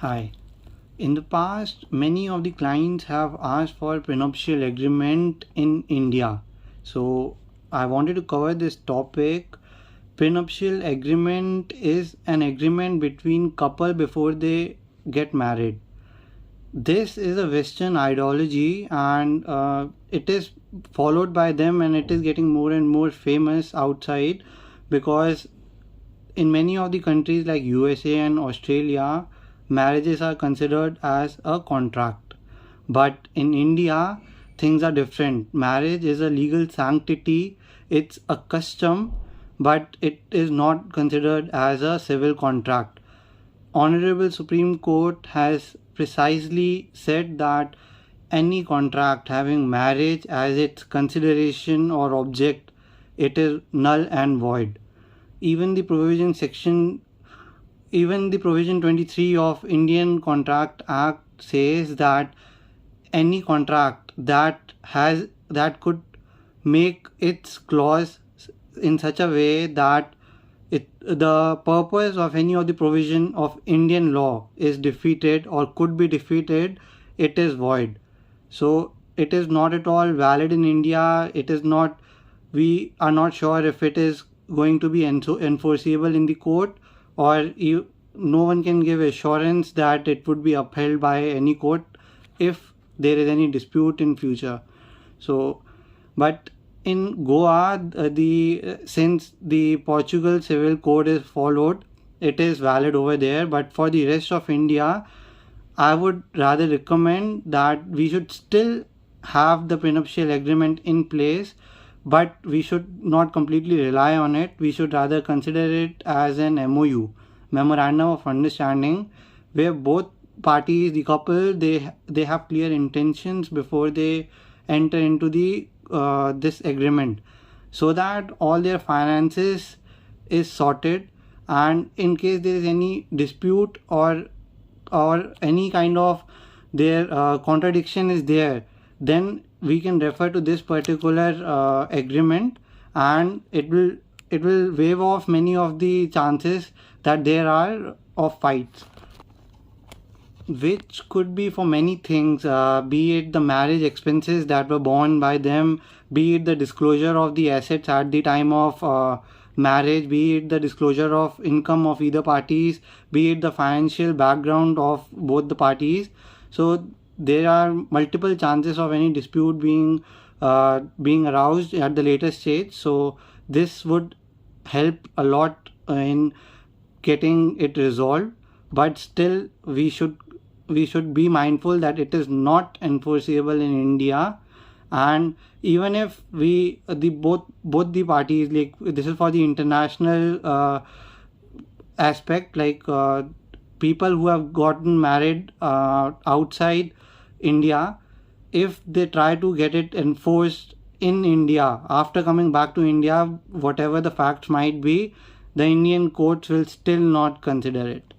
Hi. In the past, many of the clients have asked for prenuptial agreement in India. So I wanted to cover this topic. Prenuptial agreement is an agreement between couple before they get married. This is a Western ideology and it is followed by them, and it is getting more and more famous outside because in many of the countries like USA and Australia, marriages are considered as a contract. But in India, things are different. Marriage is a legal sanctity, it's a custom, but it is not considered as a civil contract. Honorable Supreme Court has precisely said that any contract having marriage as its consideration or object, it is null and void. Even the provision 23 of Indian Contract Act says that any contract that could make its clause in such a way that the purpose of any of the provision of Indian law is defeated or could be defeated, it is void. So it is not at all valid in India. It is not. We are not sure if it is going to be enforceable in the court, or no one can give assurance that it would be upheld by any court if there is any dispute in future. So, but in Goa, since the Portugal Civil Code is followed, it is valid over there. But for the rest of India, I would rather recommend that we should still have the prenuptial agreement in place, but we should not completely rely on it. We should rather consider it as an MOU, Memorandum of Understanding, where both parties, the couple, they have clear intentions before they enter into the this agreement, so that all their finances is sorted, and in case there is any dispute or any kind of their contradiction is there, then we can refer to this particular agreement, and it will waive off many of the chances that there are of fights, which could be for many things, be it the marriage expenses that were borne by them, be it the disclosure of the assets at the time of marriage, be it the disclosure of income of either parties, be it the financial background of both the parties. So there are multiple chances of any dispute being aroused at the later stage. So this would help a lot in getting it resolved, but still we should be mindful that it is not enforceable in India. And even if both the parties, like this is for the international aspect, like people who have gotten married outside India, if they try to get it enforced in India after coming back to India, whatever the facts might be, the Indian courts will still not consider it.